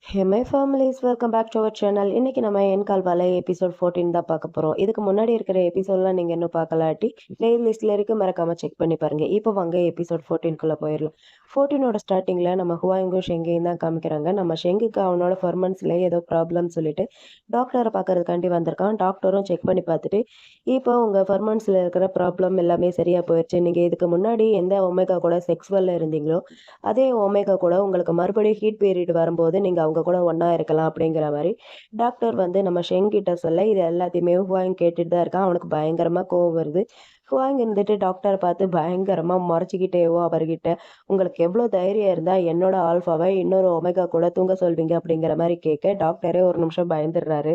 Hey my families, welcome back to our channel. இன்னைக்கு நம்ம என் கால்வாலை episode 14 தான் பார்க்க போறோம். இதுக்கு முன்னாடி இருக்கிற எபிசோட்லாம் நீங்க இன்னும் பார்க்கலாட்டி பிளேலிஸ்ட்ல இருக்கு, மறக்காம செக் பண்ணி பாருங்க. இப்போ வாங்க எபிசோட் 14 போயிடலாம். 14ஓட ஸ்டார்டிங்ல நம்ம ஹுவாங்கும் ஷெங்கையும் தான் காமிக்கிறாங்க. நம்ம ஷெங்குக்கு அவனோட ஃபர்மன்ஸ்ல ஏதோ ப்ராப்ளம் சொல்லிட்டு டாக்டரை பார்க்கறதுக்காண்டி வந்திருக்கான். டாக்டரும் செக் பண்ணி பார்த்துட்டு இப்போ உங்க ஃபர்மன்ஸ்ல இருக்கிற ப்ராப்ளம் எல்லாமே சரியா போயிடுச்சு. நீங்க இதுக்கு முன்னாடி எந்த ஒமேகா கூட செக்ஸ்வல்ல இருந்தீங்களோ அதே ஒமேகா கூட உங்களுக்கு மறுபடியும் ஹீட் பீரியட் வரும்போது நீங்க அவங்க கூட ஒண்ணா இருக்கலாம் அப்படிங்கிற மாதிரி டாக்டர் வந்து நம்ம ஷெங் கிட்ட சொல்ல இது எல்லாத்தையுமே ஹுவாங் கேட்டுட்டு தான் இருக்கான். அவனுக்கு பயங்கரமா கோவம் வருது. ஹுவாங் இருந்துட்டு டாக்டரை பார்த்து பயங்கரமா முறைச்சிக்கிட்டேவோ அவர்கிட்ட, உங்களுக்கு எவ்வளவு தைரியம் இருந்தா என்னோட ஆல்பாவை இன்னொரு ஒமேகா கூட தூங்க சொல்வீங்க அப்படிங்கிற மாதிரி கேட்க டாக்டரே ஒரு நிமிஷம் பயந்துடுறாரு.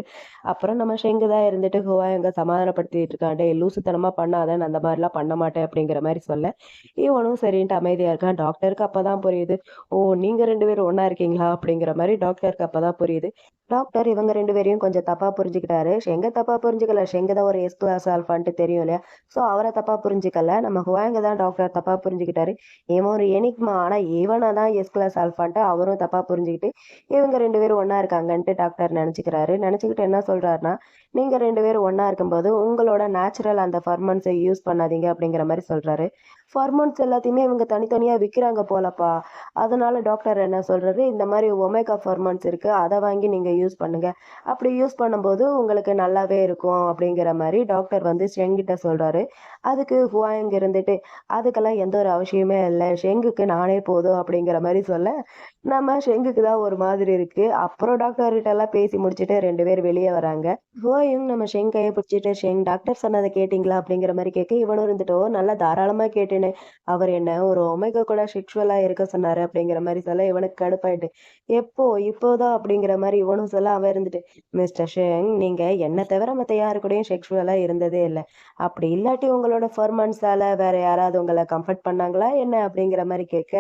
அப்புறம் நம்ம ஷெங்கு தான் இருந்துட்டு ஹுவாங்க சமாதானப்படுத்திட்டு இருக்கான். டேய் லூசுத்தனமா பண்ணாத, நான் அந்த மாதிரிலாம் பண்ண மாட்டேன் அப்படிங்கிற மாதிரி சொல்ல இவனும் சரின்ட்டு அமைதியா இருக்கான். டாக்டருக்கு அப்பதான் புரியுது, ஓ நீங்க 2 பேரும் ஒண்ணா இருக்கீங்களா அப்படிங்கிற மாதிரி டாக்டருக்கு அப்பதான் புரியுது. டாக்டர் இவங்க 2 பேரையும் கொஞ்சம் தப்பா புரிஞ்சுக்கிட்டாரு. ஷெங்க தப்பா புரிஞ்சுக்கல. ஷெங்க தான் ஒரு எஸ் கிளாஸ் ஆல்ஃபான்ட்டு தெரியும் இல்லையா? ஸோ அவரை தப்பா புரிஞ்சுக்கல. நம்ம ஹுவாங்க தான் டாக்டர் தப்பா புரிஞ்சுக்கிட்டாரு. இவன் ஒரு எனிக்மா. ஆனா இவனை தான் எஸ் கிளாஸ் ஆல்ஃபான்ட்டு அவரும் தப்பா புரிஞ்சுக்கிட்டு இவங்க 2 பேரும் ஒண்ணா இருக்காங்கன்ட்டு டாக்டர் நினைச்சுக்கிறாரு. நினைச்சுக்கிட்டு என்ன சொல்றாருன்னா, நீங்க 2 பேரும் ஒண்ணா இருக்கும்போது உங்களோட நேச்சுரல் அந்த ஃபர்மன்ஸை யூஸ் பண்ணாதீங்க அப்படிங்கிற மாதிரி சொல்றாரு. ஃபர்மோன்ஸ் எல்லாத்தையுமே இவங்க தனித்தனியா விற்கிறாங்க போலப்பா. அதனால டாக்டர் என்ன சொல்றாரு, இந்த மாதிரி ஒமேகா ஃபர்மோன்ஸ் இருக்கு, அதை வாங்கி நீங்க யூஸ் பண்ணுங்க. அப்படி யூஸ் பண்ணும்போது உங்களுக்கு நல்லாவே இருக்கும் அப்படிங்கிற மாதிரி டாக்டர் வந்து ஷெங்கிட்ட சொல்றாரு. அதுக்கு ஹுவாங் இருந்துட்டு, அதுக்கெல்லாம் எந்த ஒரு அவசியமே இல்லை, ஷெங்குக்கு நானே போதும் அப்படிங்கிற மாதிரி சொல்ல நம்ம ஷெங்குக்கு தான் ஒரு மாதிரி இருக்கு. அப்புறம் டாக்டர் கிட்ட எல்லாம் பேசி முடிச்சுட்டு 2 பேர் வெளியே வராங்க. ஹுவாயும் நம்ம ஷெங் கையை பிடிச்சிட்டு, ஷெங் டாக்டர் சொன்னதை கேட்டீங்களா அப்படிங்கிற மாதிரி கேட்க இவனும் இருந்துட்டோ நல்லா தாராளமா கேட்டேன்னு, அவர் என்ன ஒரு ஒமேகா கூட செக்ஷுவலா இருக்க சொன்னாரு அப்படிங்கிற மாதிரி சொல்ல இவனுக்கு கடுப்பாயிட்டு, எப்போ இப்போதான் அப்படிங்கிற மாதிரி இவனும் சொல்ல அவன் இருந்துட்டு, மிஸ்டர் ஷெங் நீங்க என்ன தவிர மத்த யாரு கூடயும் செக்ஷுவலா இருந்ததே இல்லை. அப்படி இல்லாட்டி உங்களோட ஃபர்மன்ஸால வேற யாராவது உங்களை கம்ஃபர்ட் பண்ணாங்களா என்ன அப்படிங்கிற மாதிரி கேட்க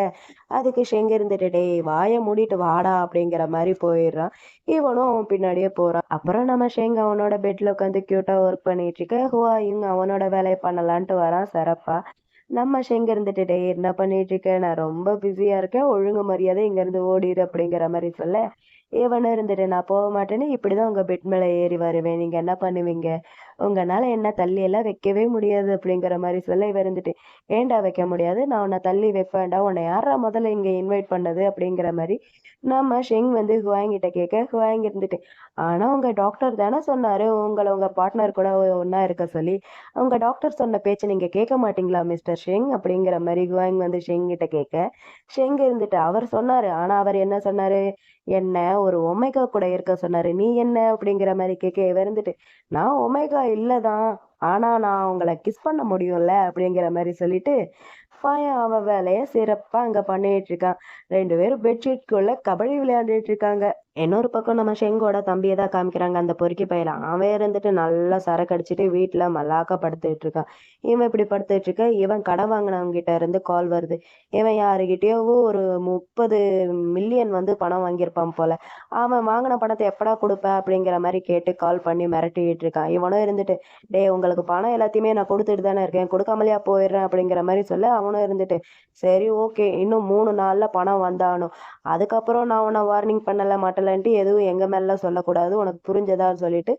அதுக்கு ஷெங் இருந்துட்டு, டேய் வாயை மூடிட்டு வாடா அப்படிங்கிற மாதிரி போயிடுறான். இவனும் அவன் பின்னாடியே போறான். அப்புறம் நம்ம ஷெங் அவனோட பெட்ல உட்காந்து கியூட்டா ஒர்க் பண்ணிட்டு இருக்க, ஹுவாயும் அவனோட வேலையை பண்ணலான்ட்டு வரான் சிறப்பா. நம்ம ஷெங் இருந்துட்டு, டேய் என்ன பண்ணிட்டு இருக்க, நான் ரொம்ப பிஸியா இருக்கேன், ஒழுங்கு மரியாதை இங்க இருந்து ஓடிடு அப்படிங்கிற மாதிரி சொல்ல இவனும் இருந்துட்டு, நான் போக மாட்டேன்னு இப்படிதான் உங்க பெட் மேல ஏறி வருவேன், நீங்க என்ன பண்ணுவீங்க, உங்கனால என்ன தள்ளி எல்லாம் வைக்கவே முடியாது அப்படிங்கிற மாதிரி சொல்ல இவன் இருந்துட்டு, ஏன்டா வைக்க முடியாது, நான் உன்னை தள்ளி வைப்பேன்டா, உன்னை யாரா முதல்ல இங்க இன்வைட் பண்ணது அப்படிங்கிற மாதிரி நம்ம ஷெங் வந்து ஹுவாங் கிட்ட கேட்க ஹுவாங் இருந்துட்டு, ஆனா உங்க டாக்டர் தானே சொன்னாரு உங்களை உங்க பார்ட்னர் கூட ஒண்ணா இருக்க சொல்லி, உங்க டாக்டர் சொன்ன பேச்சை நீங்க கேட்க மாட்டீங்களா மிஸ்டர் ஷெங் அப்படிங்கிற மாதிரி ஹுவாங் வந்து ஷெங் கிட்ட கேட்க ஷெங் இருந்துட்டு, அவர் சொன்னாரு, ஆனா அவர் என்ன சொன்னாரு, என்ன ஒரு ஒமேகா கூட இருக்க சொன்னாரு, நீ என்ன அப்படிங்கிற மாதிரி கேட்க இவ இருந்துட்டு, நான் ஒமேகா இல்லதான், ஆனா நான் உங்களை கிஸ் பண்ண முடியும்ல அப்படிங்கிற மாதிரி சொல்லிட்டு பையன் அவன் வேலைய சிறப்பா அங்க பண்ணிட்டு இருக்கான். 2 பேரும் பெட்ஷீட்குள்ள கபடி விளையாண்டுட்டு இருக்காங்க. இன்னொரு பக்கம் நம்ம ஷெங்கோட தம்பியை தான் காமிக்கிறாங்க. அந்த பொறுக்கி பையல அவன் இருந்துட்டு நல்லா சரக்கு அடிச்சுட்டு வீட்டுல மல்லாக்கா படுத்துட்டு இருக்கான். இவன் இப்படி படுத்துட்டு இருக்க, இவன் கடன் வாங்கினவங்க கிட்ட இருந்து கால் வருது. இவன் யாருகிட்டயோ ஒரு 30 மில்லியன் வந்து பணம் வாங்கியிருப்பான் போல. அவன் வாங்கின பணத்தை எப்படா கொடுப்ப அப்படிங்கிற மாதிரி கேட்டு கால் பண்ணி மிரட்டிட்டு இருக்கான். இவனும் இருந்துட்டு, டேய் உங்களுக்கு பணம் எல்லாத்தையுமே நான் கொடுத்துட்டு தானே இருக்கேன், கொடுக்காமலையா போயிடுறேன் அப்படிங்கிற மாதிரி சொல்ல அவனும் இருந்துட்டு, சரி ஓகே இன்னும் 3 நாள்ல பணம் வந்தாகணும், அதுக்கப்புறம் நான் உன்னை வார்னிங் பண்ணல மாட்டலன்ட்டு எதுவும் எங்க மேல சொல்லக்கூடாது, உனக்கு புரிஞ்சதான்னு சொல்லிட்டு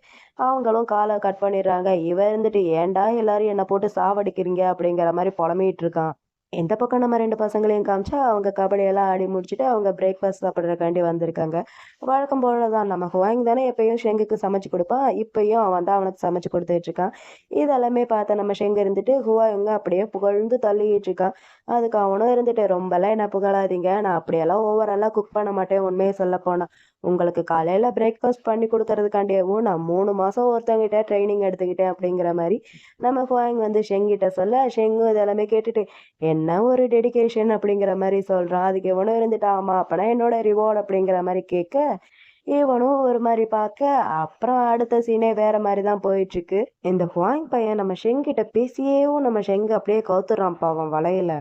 அவங்களும் காலை கட் பண்ணிடுறாங்க. இவன் இருந்துட்டு, ஏன்டா எல்லாரும் என்னை போட்டு சாவடிக்கிறீங்க அப்படிங்கிற மாதிரி புலம்பிட்டு இருக்கான். இந்த பக்கம் நம்ம 2 பசங்களையும் காமிச்சா அவங்க கபடியெல்லாம் ஆடி முடிச்சுட்டு அவங்க பிரேக்ஃபாஸ்ட் சாப்பிட்றதுக்காண்டி வந்திருக்காங்க. வழக்கம் போல தான் நம்ம ஹுவாங் தானே எப்பயும் ஷெங்குக்கு சமைச்சு கொடுப்பான், இப்பயும் அவன் தான் அவனுக்கு சமைச்சு கொடுத்துட்டு இருக்கான். இதெல்லாமே பார்த்த நம்ம ஷெங் இருந்துட்டு ஹுவாங்க அப்படியே புகழ்ந்து தள்ளிட்டு இருக்கான். அதுக்கு அவனும் இருந்துட்டு, ரொம்பலாம் என்ன புகழாதீங்க, நான் அப்படியெல்லாம் ஓவரெல்லாம் குக் பண்ண மாட்டேன், உண்மையை சொல்ல போனா உங்களுக்கு காலையில பிரேக்ஃபாஸ்ட் பண்ணி கொடுக்கறதுக்காண்டியவும் நான் 3 மாசம் ஒருத்தவங்கிட்ட ட்ரைனிங் எடுத்துக்கிட்டேன் அப்படிங்கிற மாதிரி நம்ம ஹுவாங் வந்து ஷெங்கிட்ட சொல்ல ஷெங்கும் இதெல்லாமே கேட்டுட்டு, என்ன ஒரு டெடிகேஷன் அப்படிங்கிற மாதிரி சொல்றான். அதுக்கு இவனும் இருந்துட்டு, ஆமா அப்பனா என்னோட ரிவார்டு அப்படிங்கிற மாதிரி கேட்க இவனும் ஒரு மாதிரி பார்க்க அப்புறம் அடுத்த சீனே வேற மாதிரி தான் போயிட்டு இருக்கு. இந்த ஹுவாங் பையன் நம்ம ஷெங் கிட்ட பேசியேவும் நம்ம ஷெங் அப்படியே கவுத்துறான்ப்பா அவன் வலையில.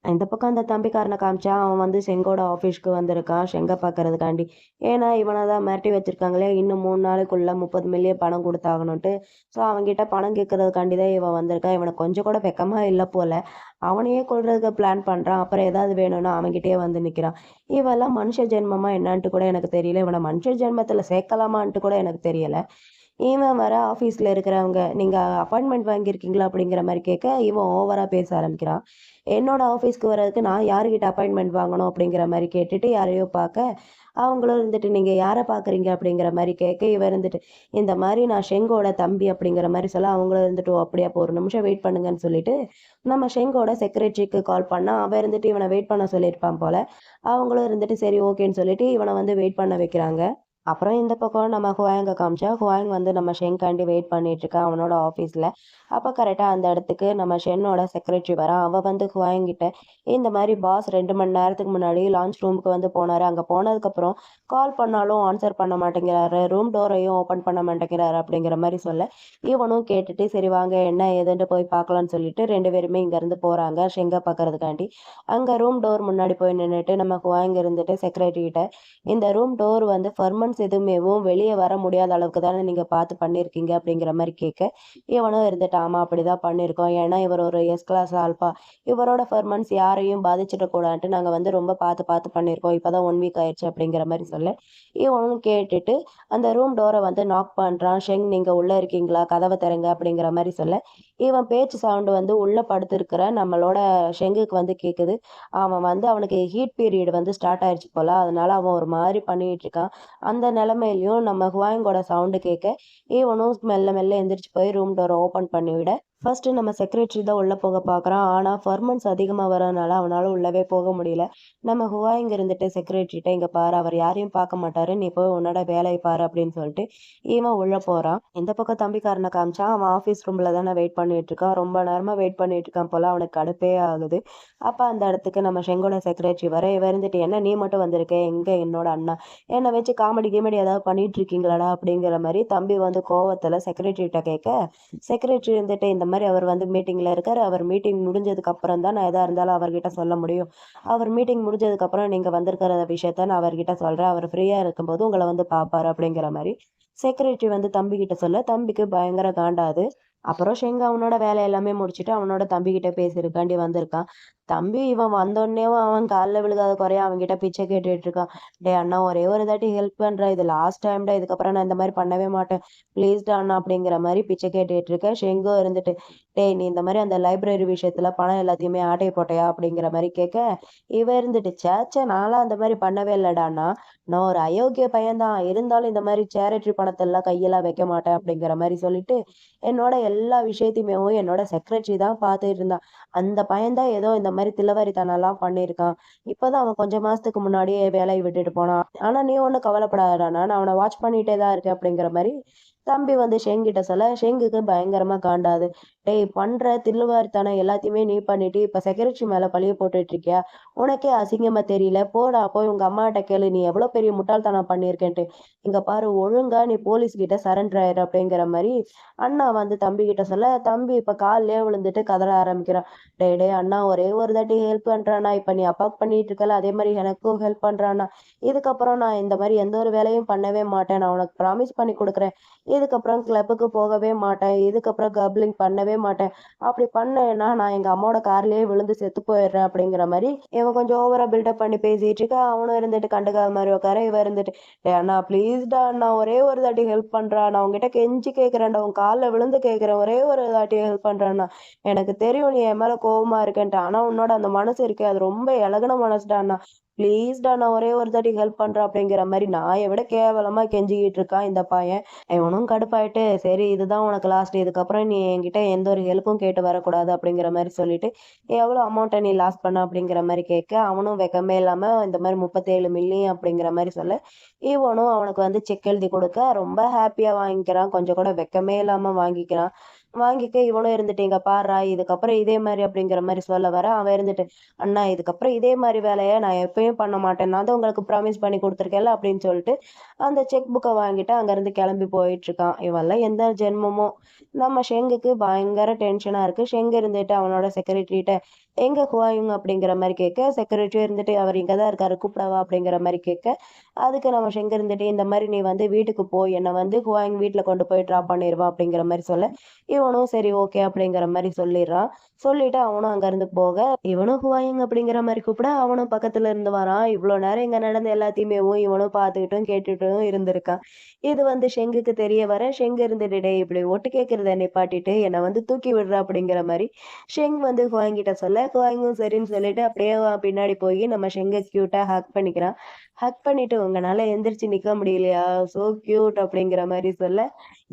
இந்த பக்கம் அந்த தம்பிக்காரனை காமிச்சா அவன் வந்து செங்கோட ஆஃபீஸ்க்கு வந்திருக்கான் செங்க பார்க்கறதுக்காண்டி. ஏன்னா இவனை தான் மிரட்டி வச்சிருக்காங்களே இன்னும் 3 நாளைக்குள்ள 30 மில்லியன் பணம் கொடுத்தாகணுன்ட்டு. ஸோ அவன்கிட்ட பணம் கேட்கறதுக்காண்டி தான் இவன் வந்திருக்கான். இவனுக்கு கொஞ்சம் கூட வெக்கமா இல்ல போல. அவனையே கொல்றதுக்கு பிளான் பண்றான். அப்புறம் ஏதாவது வேணும்னா அவன்கிட்டயே வந்து நிக்கிறான். இவன்லாம் மனுஷ ஜென்மமா என்னான்ட்டு கூட எனக்கு தெரியல. இவன மனுஷ ஜென்மத்துல சேர்க்கலாமான்ட்டு கூட எனக்கு தெரியல. இவன் வேற ஆஃபீஸ்ல இருக்கிறவங்க, "நீங்க அப்பாயின்ட்மென்ட் வாங்கியிருக்கீங்களா?" அப்படிங்கிற மாரி கேட்க, இவன் ஓவரா பேச ஆரம்பிக்கிறான். என்னோட ஆஃபீஸ்க்கு வர்றதுக்கு நான் யார்கிட்ட அப்பாயின்ட்மென்ட் வாங்கணும் அப்படிங்கிற மாரி கேட்டுட்டு யாரையோ பார்க்க, அவங்களும் இருந்துட்டு, "நீங்க யார பார்க்குறீங்க?" அப்படிங்கிற மாரி கேட்க, இவன் இருந்துட்டு, "இந்த மாரி நான் ஷெங்கோட தம்பி" அப்படிங்கிற மாரி சொல்ல, அவங்களும் இருந்துட்டு, "ஓ! அப்படியா? அப்போ ஒரு நிமிஷம் வெயிட் பண்ணுங்கன்னு" சொல்லிட்டு, நம்ம ஷெங்கோட செக்ரட்டரிக்கு கால் பண்ணா, அவன் இருந்துட்டு இவன வெயிட் பண்ண சொல்லியிருப்பான் போல. அவங்களும் இருந்துட்டு சரி ஓகேன்னு சொல்லிட்டு, இவன வந்து வெயிட் பண்ண வைக்கிறாங்க. அப்புறம் இந்த பக்கம் நம்ம ஹுவாங்க காமிச்சா, ஹுவாங் வந்து நம்ம ஷென்காண்டி வெயிட் பண்ணிட்டு இருக்கான் அவனோட ஆஃபீஸ்ல. அப்ப கரெக்ட்டா அந்த இடத்துக்கு நம்ம ஷென்னோட செக்ரட்டரி வரான். அவ வந்து ஹுவாங் கிட்ட, இந்த மாரி பாஸ் 2 மணி நேரத்துக்கு முன்னாடி லான்ச் ரூமுக்கு வந்து போனாரு. அங்க போனதுக்கப்புறம் கால் பண்ணாலும் ஆன்சர் பண்ண மாட்டேங்கிறாரு. ரூம் டோரையும் ஓப்பன் பண்ண மாட்டேங்கிறாரு அப்படிங்கிற மாரி சொல்ல, இவனும் கேட்டுட்டு சரி வாங்க என்ன ஏதுன்ட்டு போய் பார்க்கலாம்னு சொல்லிட்டு 2 பேருமே இங்கருந்து போறாங்க ஷெங்க பார்க்கறதுக்காண்டி. அங்க ரூம் டோர் முன்னாடி போய் நின்னுட்டு நம்ம ஹுவாங் இருந்துட்டு செக்ரட்டரி கிட்ட இந்த ரூம் டோர் வந்து ஃபர்மன்ஸ் எதுவுமேவும் வெளிய வர முடியாத அளவுக்கு தானே நீங்க பார்த்து பண்ணியிருக்கீங்க அப்படிங்கிற மாரி கேட்க, இவனும் இருந்துட்டு ஆமா அப்படிதான் பண்ணியிருக்கோம். ஏன்னா இவர் ஒரு எஸ் கிளாஸ் ஆல்பா. இவரோட ஃபர்மன்ஸ் யாரையும் பாதிச்சிடக் கூடாதுன்ட்டு நாங்க வந்து ரொம்ப பார்த்து பார்த்து பண்ணியிருக்கோம். இப்பதான் 1 வீக் ஆயிருச்சு அப்படிங்கிற மாரி சொல்ல, இவனும் கேட்டுட்டு அந்த ரூம் டோர வந்து நாக் பண்றான். "ஷெங் நீங்க உள்ள இருக்கீங்களா? கதவ திறங்க" அப்படிங்கிற மாரி சொல்ல, இவன் பேச்சு சவுண்ட் வந்து உள்ள படுத்திருக்கிற நம்மளோட ஷெங்குக்கு வந்து கேட்குது. அவன் வந்து அவனுக்கு ஹீட் பீரியட் வந்து ஸ்டார்ட் ஆயிருச்சு போல. அதனால அவன் ஒரு மாதிரி பண்ணிட்டு இருக்கான். அந்த நிலைமையிலயும் நம்ம ஹுவாங்கோட சவுண்ட் கேட்க, இவனும் மெல்ல மெல்ல எந்திரிச்சு போய் ரூம் டோர ஓப்பன் பண்ணி விட, ஃபர்ஸ்ட் நம்ம செக்ரட்டரி தான் உள்ள போக பார்க்குறான். ஆனா ஃபர்மன்ஸ் அதிகமா வரதுனால அவனால உள்ளவே போக முடியல. நம்ம ஹுவாயிங் இருந்துட்டு செக்ரட்டரிட்ட, "இங்க பாரு அவர் யாரையும் பார்க்க மாட்டாரு. நீ போய் உன்னோட வேலைய பாரு" அப்படின்னு சொல்லிட்டு இவன் உள்ள போறான். இந்த பக்கம் தம்பிக்காரன காமிச்சா, அவன் ஆஃபீஸ் ரூம்ல தானே வெயிட் பண்ணிட்டு இருக்கான். ரொம்ப நேரமா வெயிட் பண்ணிட்டு இருக்கான் போல. அவனுக்கு கடுப்பே ஆகுது. அப்ப அந்த இடத்துக்கு நம்ம செங்கோட செக்ரட்டரி வர, இவன் இருந்துட்டு, "என்ன நீ மட்டும் வந்திருக்க? எங்க என்னோட அண்ணா? என்ன வச்சு காமெடி கீமெடி ஏதாவது பண்ணிட்டு இருக்கீங்களாடா?" அப்படிங்கிற மாரி தம்பி வந்து கோவத்துல செக்ரட்டரிட்ட கேட்க, செக்ரட்டரி இருந்துட்டு, "இந்த மாரி அவர் வந்து மீட்டிங்ல இருக்காரு. அவர் மீட்டிங் முடிஞ்சதுக்கு அப்புறம் தான் நான் எதா இருந்தாலும் அவர்கிட்ட சொல்ல முடியும். அவர் மீட்டிங் முடிஞ்சதுக்கு அப்புறம் நீங்க வந்திருக்கிற விஷயத்த நான் அவர்கிட்ட சொல்றேன். அவர் ஃப்ரீயா இருக்கும்போது உங்கள வந்து பார்ப்பாரு." அப்படிங்கிற மாரி செக்ரட்டரி வந்து தம்பிகிட்ட சொல்ல, தம்பிக்கு பயங்கர காண்டாது. அப்புறம் ஷெங்க அவனோட வேலை எல்லாமே முடிச்சுட்டு, அவனோட தம்பிகிட்ட பேசுறதுக்காண்டி வந்திருக்கான். தம்பி இவன் வந்தோன்னேவும் அவன் கால்ல விழுகாத குறையா அவன்கிட்ட பிச்சை கேட்டுட்டு இருக்கான். "டேய் அண்ணா ஒரே ஒரு தாட்டி ஹெல்ப் பண்றா. இது லாஸ்ட் டைம்டா. இதுக்கப்புறம் நான் இந்த மாரி பண்ணவே மாட்டேன். ப்ளீஸ்டா அண்ணா" அப்படிங்கிற மாரி பிச்சை கேட்டுட்டு இருக்க. ஷெங்கும் இருந்துட்டு, "டேய் நீ இந்த மாரி அந்த லைப்ரரி விஷயத்துல பணம் எல்லாத்தையுமே ஆட்டைய போட்டயா?" அப்படிங்கிற மாரி கேட்க, இவன் இருந்துட்டு, "ச்சே ச்சே நான்லாம் அந்த மாரி பண்ணவே இல்லடா அண்ணா. நான் ஒரு அயோக்கிய பையன் தான். இருந்தாலும் இந்த மாரி சேரிட்டி பணத்தெல்லாம் கையெல்லாம் வைக்க மாட்டேன்" அப்படிங்கிற மாரி சொல்லிட்டு, என்னோட எல்லா விஷயத்தையுமேவும் என்னோட செக்ரட்டரி தான் பார்த்துட்டு இருந்தான். அந்த பையன் தான் ஏதோ இந்த மாரி தில்லவாரித்தனம்லாம் பண்ணியிருக்கான். இப்பதான் அவன் கொஞ்சம் மாசத்துக்கு முன்னாடியே வேலைய விட்டுட்டு போனான். ஆனா நீ ஒண்ணும் கவலைப்படாதடா நான் அவன வாட்ச் பண்ணிட்டே தான் இருக்கேன் அப்படிங்கிற மாரி தம்பி வந்து ஷெங்கிட்ட சொல்ல, ஷெங்குக்கு பயங்கரமா காண்டாகுது. "டேய் பண்ற தில்லுவாரித்தனம் எல்லாத்தையுமே நீ பண்ணிட்டு, இப்ப செக்ரட்டரி மேல பழிய போட்டுட்டு இருக்கியா? உனக்கே அசிங்கமா தெரியல? போடா போய் உங்க அம்மாட்ட கேளு. நீ எவ்வளோ பெரிய முட்டாள்தனம் பண்ணியிருக்கேன்ட்டு. இங்க பாரு ஒழுங்கா நீ போலீஸ் கிட்ட சரண்டர் ஆயிரு" அப்படிங்கிற மாரி அண்ணா வந்து தம்பிகிட்ட சொல்ல, தம்பி இப்ப கால்லயே விழுந்துட்டு கதற ஆரம்பிக்கிறான். "டேய் டேய் அண்ணா ஒரே ஒரு தாட்டி ஹெல்ப் பண்றேண்ணா. இப்ப நீ அப்பாவுக்கு பண்ணிட்டு இருக்கல்ல, அதே மாரி எனக்கும் ஹெல்ப் பண்றேண்ணா. இதுக்கப்புறம் நான் இந்த மாரி எந்த ஒரு வேலையும் பண்ணவே மாட்டேன். நான் உனக்கு ப்ராமிஸ் பண்ணி குடுக்குறேன். இதுக்கப்புறம் கிளப்புக்கு போகவே மாட்டேன். இதுக்கப்புறம் கப்ளிங் பண்ணவே மாட்டேன். அப்படி பண்ணேன்னா நான் எங்க அம்மாவோட கார்லயே விழுந்து செத்து போயிடுறேன்" அப்படிங்கிற மாரி இவன் கொஞ்சம் ஓவரா பில்டப் பண்ணி பேசிட்டு இருக்க. அவனும் இருந்துட்டு கண்டுக்காத மாரி உட்கார, இவன் இருந்துட்டு, "டேய் அண்ணா ப்ளீஸ்டா அண்ணா ஒரே ஒரு தாட்டி ஹெல்ப் பண்றா. நான் உன்கிட்ட கெஞ்சி கேட்கிறேன்டா. உன் கால்ல விழுந்து கேட்கிறேன். ஒரே ஒரு தாட்டி ஹெல்ப் பண்றேண்ணா. எனக்கு தெரியும் நீ என் மேல கோவமா இருக்கேன்ட்டு. ஆனா உன்னோட அந்த மனசு இருக்கே, அது ரொம்ப இளகுன மனசுடா அண்ணா. ப்ளீஸ்டா நான் ஒரே ஒரு தாட்டி ஹெல்ப் பண்றேன்" அப்படிங்கிற மாரி நாய விட கேவலமா கெஞ்சிக்கிட்டு இருக்கான் இந்த பையன். இவனும் கடுப்பாயிட்டு, "சரி இதுதான் உனக்கு லாஸ்ட். இதுக்கப்புறம் நீ என்கிட்ட எந்த ஒரு ஹெல்ப்பும் கேட்டு வரக்கூடாது" அப்படிங்கிற மாரி சொல்லிட்டு, "எவ்வளோ அமௌண்ட்ட நீ லாஸ் பண்ண?" அப்படிங்கிற மாரி கேட்க, அவனும் வெட்கமே இல்லாம இந்த மாரி 37 மில்லியன் அப்படிங்கிற மாரி சொல்ல, இவனும் அவனுக்கு வந்து செக் எழுதி கொடுக்க, ரொம்ப ஹேப்பியா வாங்கிக்கிறான். கொஞ்சம் கூட வெட்கமே இல்லாம வாங்கிக்கிறான். வாங்கிக்க இவனும் இருந்துட்டு, "இங்க பார்றா, இதுக்கப்புறம் இதே மாரி" அப்படிங்கிற மாரி சொல்ல வர, அவன் இருந்துட்டு, "அண்ணா இதுக்கப்புறம் இதே மாரி வேலைய நான் எப்பயும் பண்ண மாட்டேன். நான் தான் உங்களுக்கு ப்ராமிஸ் பண்ணி குடுத்துருக்கேன்ல" அப்படின்னு சொல்லிட்டு, அந்த செக் புக்க வாங்கிட்டு அங்கருந்து கெளம்பி போயிட்டுருக்கான். இவன்லாம் எந்த ஜென்மமோ! நம்ம ஷெங்குக்கு பயங்கர டென்ஷனா இருக்கு. ஷெங் இருந்துட்டு அவனோட செக்ரட்டரிட்ட, "எங்க ஹுவாயூங்?" அப்படிங்கிற மாரி கேட்க, செக்ரட்டரியும் இருந்துட்டு, "அவர் இங்க தான் இருக்காரு. கூப்பிடவா?" அப்படிங்கிற மாரி கேட்க, அதுக்கு நம்ம ஷெங் இருந்துட்டு, "இந்த மாரி நீ வந்து வீட்டுக்கு போ. என்ன வந்து ஹுவாயூங் வீட்ல கொண்டு போய் ட்ராப் பண்ணிருவான்" அப்படிங்கிற மாரி சொல்ல, இவனும் சரி ஓகே அப்படிங்கிற மாரி சொல்லிர்றான். சொல்லிட்டு அவனும் அங்கருந்து போக, இவனும் ஹுவாயூங் அப்படிங்கிற மாரி கூப்பிட, அவனும் பக்கத்துல இருந்து வரான். இவ்ளோ நேரம் இங்க நடந்த எல்லாத்தையுமேவும் இவனும் பார்த்துக்கிட்டும், கேட்டுட்டும் இருந்திருக்கான். இது வந்து ஷெங்குக்கு தெரிய வர, ஷெங் இருந்துட்டு, "டேய் இப்படி ஒட்டு கேட்கிறத நிப்பாட்டிட்டு, என்ன வந்து தூக்கி விட்றா" அப்படிங்கிற மாரி ஷெங் வந்து ஹுவாங் கிட்ட சொல்ல, ஹுவாங்கும் சரின்னு சொல்லிட்டு அப்படியே அவன் பின்னாடி போயி நம்ம ஷெங்க கியூட்டா ஹக் பண்ணிக்கிறான். ஹக் பண்ணிட்டு, "உங்கனால எந்திரிச்சு நிக்க முடியலையா? சோ கியூட்" அப்படிங்கிற மாரி சொல்ல,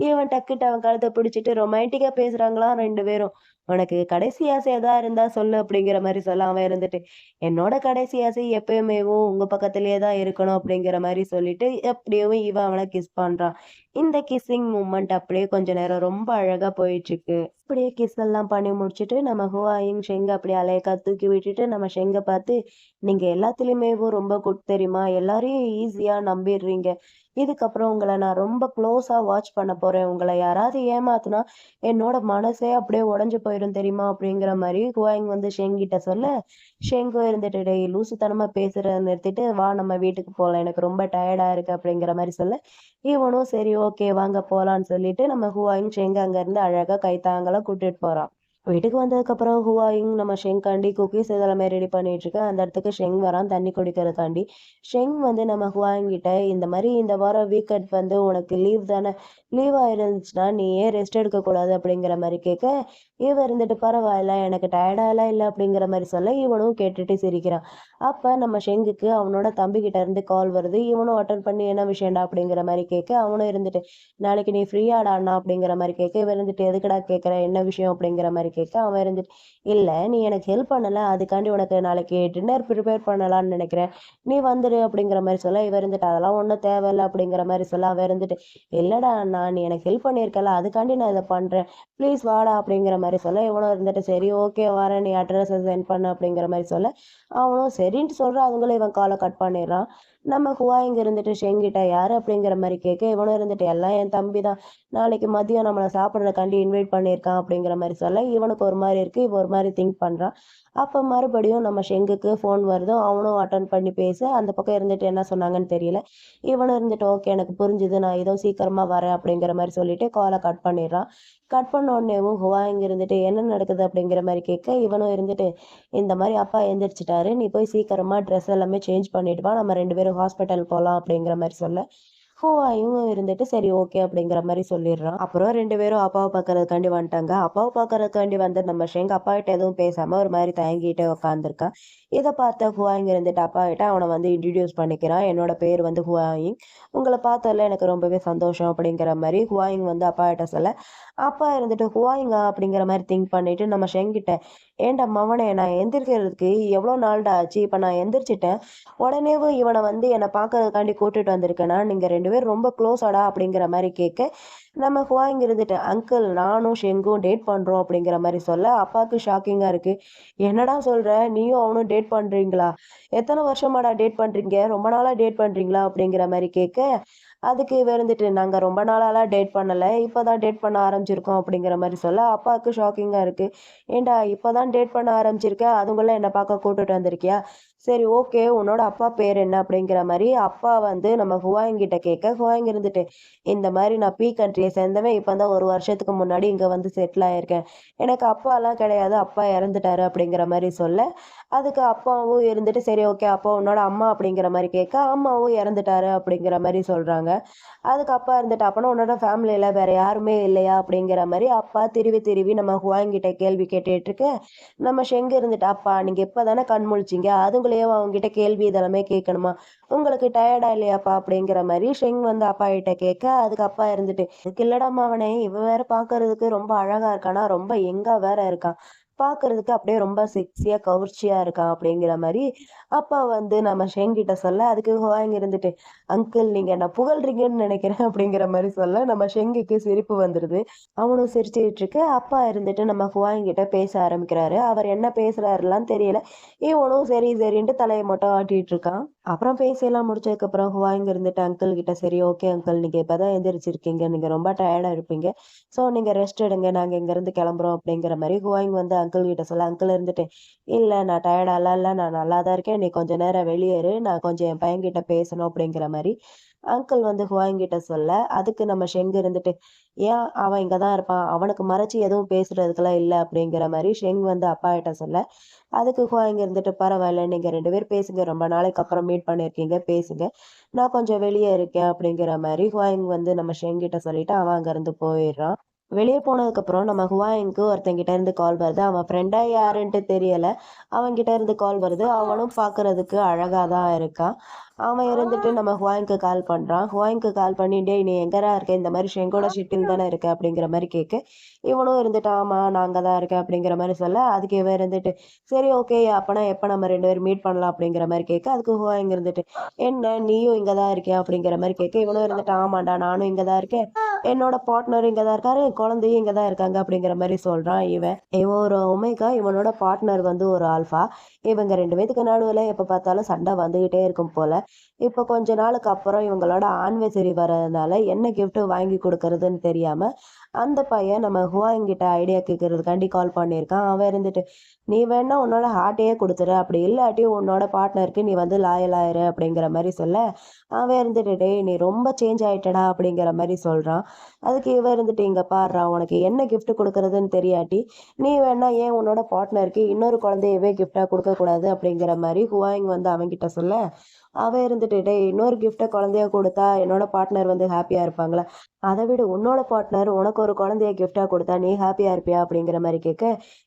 இவன் டக்குட்டு அவன் கழுத்த பிடிச்சிட்டு ரொமான்டிக்கா பேசுறாங்களாம் 2 பேரும். "உனக்கு கடைசி ஆசை எதா இருந்தா சொல்லு" அப்படிங்கிற மாரி சொல்ல, அவன் இருந்துட்டு, "என்னோட கடைசி ஆசை எப்பயுமேவும் உங்க பக்கத்திலேயே தான் இருக்கணும்" அப்படிங்கிற மாரி சொல்லிட்டு, எப்படியும் இவன் அவன கிஸ் பண்றான். இந்த கிஸ்ஸிங் மூமெண்ட் அப்படியே கொஞ்ச நேரம் ரொம்ப அழகா போயிட்டுருக்கு. அப்படியே கிஸ் எல்லாம் பண்ணி முடிச்சுட்டு, நம்ம ஹுவாயூன் ஷெங்க அப்படியே அலேக்கா தூக்கி விட்டுட்டு, நம்ம ஷெங்க பார்த்து, "நீங்க எல்லாத்துலயுமேவும் ரொம்ப குட் தெரியுமா? எல்லாரையும் ஈஸியா நம்பிர்றீங்க. இதுக்கப்புறம் உங்கள நான் ரொம்ப க்ளோஸா வாட்ச் பண்ண போறேன். உங்கள யாராவது ஏமாத்துனா, என்னோட மனசே அப்படியே உடைஞ்சு போயிரும் தெரியுமா?" அப்படிங்கிற மாரி ஹுவாயூன் வந்து ஷெங் கிட்ட சொல்ல, ஷெங்கும் இருந்துட்டு, "டேய் லூசுத்தனமா பேசுறத நிறுத்திட்டு, வா நம்ம வீட்டுக்கு போலாம். எனக்கு ரொம்ப டயர்டா இருக்கு" அப்படிங்கிற மாரி சொல்ல, இவனும் சரி ஓகே வாங்க போலான்னு சொல்லிட்டு, நம்ம ஹுவாயூன் ஷெங்க அங்கருந்து அழகா கை தாங்கலா கூட்டிட்டு போறான். வீட்டுக்கு வந்ததுக்கப்புறம் ஹுவாயூங் நம்ம ஷெங்காண்டி குக்கீஸ் இதெல்லாமே ரெடி பண்ணிட்டுருக்கு. அந்த இடத்துக்கு ஷெங் வரான் தண்ணி குடிக்கிறதுக்காண்டி. ஷெங் வந்து நம்ம ஹுவாயூங் கிட்ட, "இந்த மாரி இந்த வாரம் வீக்கெண்ட் வந்து உனக்கு லீவ் தானே, லீவா இருந்துச்சுன்னா நீ ஏன் ரெஸ்ட் எடுக்கக்கூடாது?" அப்படிங்கிற மாரி கேட்க, இவன் இருந்துட்டு, "பரவாயில்ல எனக்கு டயர்டாலாம் இல்ல" அப்படிங்கிற மாரி சொல்ல, இவனும் கேட்டுட்டு சிரிக்கிறான். அப்ப நம்ம ஷெங்குக்கு அவனோட தம்பிகிட்ட இருந்து கால் வருது. இவனும் அட்டெண்ட் பண்ணி, "என்ன விஷயம்டா?" அப்படிங்கிற மாரி கேட்க, அவனும் இருந்துட்டு, "நாளைக்கு நீ ஃப்ரீயாடா அண்ணா?" அப்படிங்கிற மாரி கேட்க, இவன் இருந்துட்டு, "எதுக்குடா கேட்குற? என்ன விஷயம்?" அப்படிங்கிற மாரி கேட்க, அவன் இருந்துட்டு, "இல்ல நீ எனக்கு ஹெல்ப் பண்ணல. அதுக்காண்டி உனக்கு நாளைக்கு டின்னர் ப்ரிப்பேர் பண்ணலான்னு நெனைக்கிறேன். நீ வந்துரு" அப்படிங்கிற மாரி சொல்ல, இவன் இருந்துட்டு, "அதெல்லாம் ஒண்ணும் தேவையில்ல" அப்படிங்கிற மாரி சொல்ல, அவன் இருந்துட்டு, "இல்லடா அண்ணா நீ எனக்கு ஹெல்ப் பண்ணியிருக்கல்ல, அதுக்காண்டி நான் இத பண்றேன். ப்ளீஸ் வாடா" அப்படிங்கிற மாரி சொல்ல, இவனும் இருந்துட்டு, "சரி ஓகே வரேன். நீ அட்ரஸ சென்ட் பண்ணு" அப்படிங்கிற மாரி சொல்ல, அவனும் சரின்ட்டு சொல்றான். அதுக்குள்ள இவன் கால கட் பண்ணிடுறான். நம்ம ஹுவாயூங் இருந்துட்டு ஷெங்கிட்ட, "யாரு?" அப்படிங்கிற மாரி கேட்க, இவனும் இருந்துட்டு, "எல்லாம் என் தம்பி தான். நாளைக்கு மதியம் நம்மள சாப்பிடுறதுக்காண்டி இன்வைட் பண்ணியிருக்கான்" அப்படிங்கிற மாரி சொல்ல, இவனுக்கு ஒரு மாரி இருக்கு. இவன் ஒரு மாரி திங்க் பண்றான். அப்ப மறுபடியும் நம்ம ஷெங்குக்கு ஃபோன் வருது. அவனும் அட்டெண்ட் பண்ணி பேச, அந்த பக்கம் இருந்துட்டு என்ன சொன்னாங்கன்னு தெரியல. இவனும் இருந்துட்டு, "ஓகே எனக்கு புரிஞ்சுது. நான் ஏதோ சீக்கிரமா வரேன்" அப்படிங்கிற மாரி சொல்லிட்டு கால கட் பண்ணிடுறான். கட் பண்ண உடனேவும் ஹுவாயூங் இருந்துட்டு, "என்ன நடக்குது?" அப்படிங்கிற மாரி கேட்க, இவனும் இருந்துட்டு, "இந்த மாரி அப்பா எந்திரிச்சுட்டாரு. நீ போய் சீக்கிரமா ட்ரெஸ் எல்லாமே சேஞ்ச் பண்ணிட்டு வா. நம்ம 2 பேரும் ஹாஸ்பிட்டல் போலாம்" அப்படிங்கிற மாரி சொல்ல, இவனும் இருந்துட்டு சரி ஓகே அப்படிங்கிற மாரி சொல்லிடுறான். அப்புறம் 2 பேரும் அப்பாவ பார்க்கறதுக்காண்டி வந்துட்டாங்க. அப்பாவ பார்க்கறதுக்காண்டி வந்த நம்ம ஷெங் அப்பாகிட்ட எதுவும் பேசாம ஒரு மாரி தயங்கிட்டே உட்காந்துருக்கான். இத பார்த்த ஹுவாயிங் இருந்துட்டு அப்பாகிட்ட அவன வந்து இன்ட்ரோடியூஸ் பண்ணிக்கிறான். "என்னோட பேர் வந்து ஹுவாயிங். உங்கள பார்த்ததுல எனக்கு ரொம்பவே சந்தோஷம்" அப்படிங்கிற மாரி ஹுவாயிங் வந்து அப்பாகிட்ட சொல்ல, அப்பா இருந்துட்டு "ஹுவாயிங்கா?" அப்படிங்கிற மாரி திங்க் பண்ணிட்டு நம்ம ஷெங் கிட்ட, "ஏன்டா மவனே நான் எந்திரிக்கிறதுக்கு எவ்வளோ நாள்டா ஆச்சு. இப்ப நான் எந்திரிச்சுட்டேன். உடனேவும் இவன வந்து என்ன பார்க்கறதுக்காண்டி கூட்டிட்டு வந்திருக்கனா? நீங்க 2 பேரும் ரொம்ப க்ளோஸாடா?" அப்படிங்கிற மாரி கேட்க, நம்ம ஹுவாயிங் இருந்துட்டு, "அங்கிள் நானும் ஷெங்கும் டேட் பண்றோம்" அப்படிங்கிற மாரி சொல்ல, அப்பாவுக்கு ஷாக்கிங்கா இருக்கு. "என்னடா சொல்ற? நீயும் அவனும் டேட் பண்றீங்களா? எத்தன வருஷமாடா டேட் பண்றீங்க? ரொம்ப நாளா டேட் பண்றீங்களா?" அப்படிங்கிற மாரி கேட்க, அதுக்கு இவ இருந்துட்டு, "நாங்க ரொம்ப நாளாலாம் டேட் பண்ணல. இப்ப தான் டேட் பண்ண ஆரம்பிச்சிருக்கோம்" அப்படிங்கிற மாரி சொல்ல, அப்பாவுக்கு ஷாக்கிங்கா இருக்கு. "ஏன்டா இப்ப தான் டேட் பண்ண ஆரம்பிச்சிருக்க, அதுக்குள்ள என்ன பார்க்க கூட்டிட்டு வந்திருக்கியா? சரி ஓகே. உன்னோட அப்பா பேர் என்ன?" அப்படிங்கிற மாரி அப்பா வந்து நம்ம ஹுவாயிங் கிட்ட கேட்க, ஹுவாயிங் இருந்துட்டு, "இந்த மாரி நான் பி கண்ட்ரிய சேர்ந்தவன். இப்ப தான் 1 வருஷத்துக்கு முன்னாடி இங்க வந்து செட்டில் ஆயிருக்கேன். எனக்கு அப்பாலாம் கிடையாது. அப்பா இறந்துட்டாரு" அப்படிங்கிற மாரி சொல்ல, அதுக்கு அப்பாவும் இருந்துட்டு, "சரி ஓகே. அப்போ உன்னோட அம்மா?" அப்படிங்கிற மாரி கேட்க, "அம்மாவும் இறந்துட்டாரு" அப்படிங்கிற மாரி சொல்றாங்க. அதுக்கு அப்பா இருந்துட்டு, "அப்பன்னா உன்னோட ஃபேமிலில வேற யாருமே இல்லையா?" அப்படிங்கிற மாரி அப்பா திருவி திருவி நம்ம ஹுவாயிங் கிட்ட கேள்வி கேட்டுட்டு இருக்க, நம்ம ஷெங் இருந்துட்டு, "அப்பா நீங்க இப்ப தானே கண் முழிச்சீங்க. அதுக்குள்ளேயும் அவன்கிட்ட கேள்வி இதெல்லாமே கேட்கணுமா? உங்களுக்கு டயர்டா இல்லையாப்பா?" அப்படிங்கிற மாரி ஷெங் வந்து அப்பா கிட்ட கேட்க, அதுக்கு அப்பா இருந்துட்டு, "இதுக்கு இல்லடா மவனே, இவன் வேற பார்க்கறதுக்கு ரொம்ப அழகா இருக்கானா, ரொம்ப யங்கா வேற இருக்கான். பார்க்கறதுக்கு அப்படியே ரொம்ப செக்ஸியா, கவர்ச்சியா இருக்கான் அப்படிங்கிற மாரி அப்பா வந்து நம்ம ஷெங்கிட்ட சொல்ல, அதுக்கு ஹுவாங் இருந்துட்டு, "அங்கிள் நீங்க என்ன புகழ்றீங்கன்னு நெனைக்கிறேன்" அப்படிங்கிற மாரி சொல்ல, நம்ம ஷெங்குக்கு சிரிப்பு வந்துருது. அவனும் சிரிச்சுட்டு இருக்க, அப்பா இருந்துட்டு நம்ம ஹுவாங் கிட்ட பேச ஆரம்பிக்கிறாரு. அவர் என்ன பேசுறாருலாம் தெரியல. இவனும் சரி, சரின்ட்டு தலைய மட்டும் ஆட்டிட்டு இருக்கான். அப்புறம் பேசியெல்லாம் முடிச்சதுக்கப்புறம் ஹுவாங் இருந்துட்டு அங்கிள் கிட்ட, "சரி ஓகே அங்கிள். நீங்க இப்ப தான் எந்திரிச்சிருக்கீங்க. நீங்க ரொம்ப டயர்டா இருப்பீங்க. ஸோ நீங்க ரெஸ்ட் எடுங்க. நாங்க இங்கருந்து கிளம்புறோம்." அப்படிங்கிற மாரி ஹுவாங் வந்து அங்கிள் கிட்ட சொல்ல, அங்கிள் இருந்துட்டு, "இல்ல நான் டயர்டாலாம் இல்ல. நான் நல்லா தான் இருக்கேன். நீ கொஞ்ச நேரம் வெளிய இரு. நான் கொஞ்சம் என் பையன்கிட்ட பேசணும்." அப்படிங்கிற மாரி அங்கிள் வந்து ஹுவாங் கிட்ட சொல்ல, அதுக்கு நம்ம ஷெங் இருந்துட்டு, "ஏன் அவன் இங்க தான் இருப்பான். அவனுக்கு மறைச்சு எதுவும் பேசுறதுக்கெல்லாம் இல்ல." அப்படிங்கிற மாரி ஷெங் வந்து அப்பா கிட்ட சொல்ல, அதுக்கு ஹுவாங் இருந்துட்டு, "பரவால்ல. நீங்க 2 பேரும் பேசுங்க. ரொம்ப நாளைக்கு அப்புறம் மீட் பண்ணியிருக்கீங்க. பேசுங்க. நான் கொஞ்சம் வெளிய இருக்கேன்." அப்படிங்கிற மாரி ஹுவாங் வந்து நம்ம ஷெங் கிட்ட சொல்லிட்டு அவன் அங்கருந்து போயிடுறான். வெளிய போனதுக்கப்புறம் நம்ம ஹுவாயிங்க்கு ஒருத்தன்கிட்ட இருந்து கால் வருது. அவன் ஃப்ரெண்டா யாருன்ட்டு தெரியல. அவன்கிட்ட இருந்து கால் வருது. அவனும் பார்க்கறதுக்கு அழகா தான் இருக்கான். அவன் இருந்துட்டு நம்ம ஹுவாயிங்க்கு கால் பண்றான். ஹுவாயிங்க்கு கால் பண்ணி, "டேய் நீ எங்கடா இருக்க? இந்த மாரி ஷெங்கோட ஷிட்டில் தானே இருக்க?" அப்படிங்கிற மாரி கேட்க, இவனும் இருந்துட்டு, "ஆமா நான் அங்க தான் இருக்கேன்." அப்படிங்கிற மாரி சொல்ல, அதுக்கு இவன் இருந்துட்டு, "சரி ஓகே. அப்பனா எப்ப நம்ம 2 பேரும் மீட் பண்ணலாம்?" அப்படிங்கிற மாரி கேட்க, அதுக்கு ஹுவாயிங் இருந்துட்டு, "என்ன நீயும் இங்க தான் இருக்கியா?" அப்படிங்கிற மாரி கேட்க, இவனும் இருந்துட்டு, "ஆமாண்டா நானும் இங்க தான் இருக்கேன். என்னோட பார்ட்னர் இங்க தான் இருக்காரு. குழந்தையும் இங்க தான் இருக்காங்க." அப்படிங்கிற மாரி சொல்றான் இவன். இவன் ஒரு ஒமேகா, இவனோட பார்ட்னர் வந்து ஒரு ஆல்ஃபா. இவங்க 2 பேத்துக்கு நடுவுல எப்ப பார்த்தாலும் சண்டை வந்துகிட்டே இருக்கும் போல. இப்ப கொஞ்ச நாளுக்கு அப்புறம் இவங்களோட ஆனிவர்சரி வர்றதுனால என்ன கிஃப்ட் வாங்கி குடுக்கறதுன்னு தெரியாம, அந்த பையன் நம்ம ஹுவாங் கிட்ட ஐடியா கேட்கறதுக்காண்டி கால் பண்ணியிருக்கான். அவன் இருந்துட்டு, "நீ வேணா உன்னோட ஹார்ட்டையே குடுத்துரு. அப்படி இல்லாட்டி உன்னோட பார்ட்னருக்கு நீ வந்து லாயல் ஆயிரு." அப்படிங்கிற மாரி சொல்ல, அவன் இருந்துட்டு, "டேய் நீ ரொம்ப சேஞ்ச் ஆயிட்டடா." அப்படிங்கிற மாரி சொல்றான். அதுக்கு இவன் இருந்துட்டு, "இங்க பார்றா உனக்கு என்ன கிஃப்ட் குடுக்குறதுன்னு தெரியாட்டி, நீ வேணா ஏன் உன்னோட பார்ட்னருக்கு இன்னொரு குழந்தையவே கிஃப்ட்டா குடுக்கக்கூடாது?" அப்படிங்கிற மாரி ஹுவாயிங் வந்து அவன்கிட்ட சொல்ல, அவன் இருந்துட்டு, "டேய் இன்னொரு கிஃப்ட்ட குழந்தையா குடுத்தா என்னோட பார்ட்னர் வந்து ஹேப்பியா இருப்பாங்களா? அத விட உன்னோட பார்ட்னர் உனக்கு ஒரு குழந்தைய கிஃப்ட்டா குடுத்தா நீ ஹேப்பியா இருப்பியா?" அப்படிங்கிற மாரி கேட்க,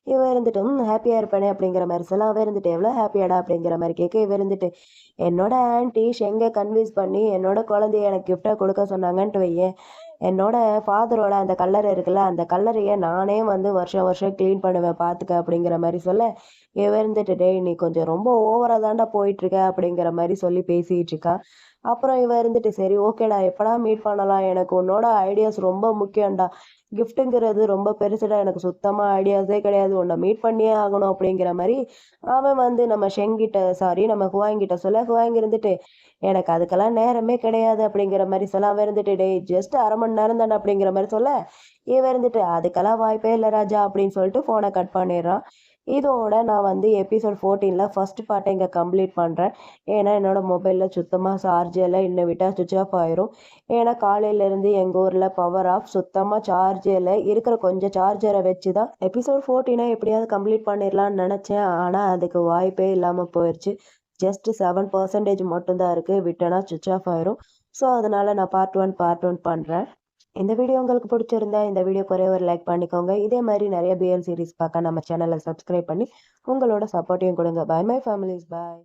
இவன் இருந்துட்டு, ஹேப்பியா இருப்பேனே." அப்படிங்கிற மாரி சொல்ல, அவன் இருந்துட்டு, "எவ்வளோ ஹேப்பியாடா?" அப்படிங்கிற மாரி கேட்க, இவன் இருந்துட்டு, "என்னோட ஆன்டி ஷெங்க கன்வின்ஸ் பண்ணி என்னோட குழந்தைய எனக்கு கிஃப்ட்டா குடுக்க சொன்னாங்கன்ட்டு வையேன். என்னோட ஃபாதரோட அந்த கல்லறை இருக்குல்ல, அந்த கல்லறைய நானே வந்து வருஷம் வருஷம் கிளீன் பண்ணுவேன் பார்த்துக்க." அப்படிங்கிற மாரி சொல்ல, இவன் இருந்துட்டு, "டேய் நீ கொஞ்சம் ரொம்ப ஓவரா தான்டா போயிட்டுருக்க." அப்படிங்கிற மாரி சொல்லி பேசிட்டு இருக்கான். அப்புறம் இவன் இருந்துட்டு, "சரி ஓகேடா எப்படா மீட் பண்ணலாம்? எனக்கு உன்னோட ஐடியாஸ் ரொம்ப முக்கியம்டா. கிஃப்ட்டுங்கிறது ரொம்ப பெருசுடா. எனக்கு சுத்தமா ஐடியாஸே கிடையாது. உன்ன மீட் பண்ணியே ஆகணும்." அப்படிங்கிற மாரி அவன் வந்து நம்ம நம்ம ஹுவாங் கிட்ட சொல்ல, ஹுவாங் இருந்துட்டு, "எனக்கு அதுக்கெல்லாம் நேரமே கிடையாது." அப்படிங்கிற மாரி சொல்ல, அவன் இருந்துட்டு, "டேய் ஜஸ்ட் 1/2 மணி நேரம் தானே." அப்படிங்கிற மாரி சொல்ல, இவன் இருந்துட்டு, "அதுக்கெல்லாம் வாய்ப்பே இல்ல ராஜா." அப்படின்னு சொல்லிட்டு ஃபோன கட் பண்ணிடுறான். இதோட நான் வந்து எபிசோட் 14ல ஃபர்ஸ்ட் பார்ட்ட இங்க கம்ப்ளீட் பண்றேன். ஏன்னா, என்னோட மொபைல்ல சுத்தமா சார்ஜ் இல்ல. இன்ன விட்டா ஸ்விட்ச் ஆஃப் ஆயிரும். ஏன்னா, காலையில இருந்து எங்க ஊர்ல பவர் ஆஃப். சுத்தமா சார்ஜ் இல்ல. இருக்கிற கொஞ்சம் சார்ஜர வச்சு தான் எபிசோட் 14 எப்படியாவது கம்ப்ளீட் பண்ணிரலாம்னு நெனச்சேன். ஆனா, அதுக்கு வாய்ப்பே இல்லாம போயிருச்சு. ஜஸ்ட் 7% மட்டும் தான் இருக்கு. விட்டனா ஸ்விட்ச் ஆஃப் ஆயிரும். ஸோ, அதனால நான் பார்ட் 1 பண்றேன். இந்த வீடியோ உங்களுக்கு பிடிச்சிருந்தா, இந்த வீடியோக்கு ஒரே ஒரு லைக் பண்ணிக்கோங்க. இதே மாரி நெறைய பிஎல் சீரிஸ் பார்க்க நம்ம சேனல சப்ஸ்கிரைப் பண்ணி, உங்களோட சப்போர்ட்டையும் குடுங்க. Bye my families. பாய்.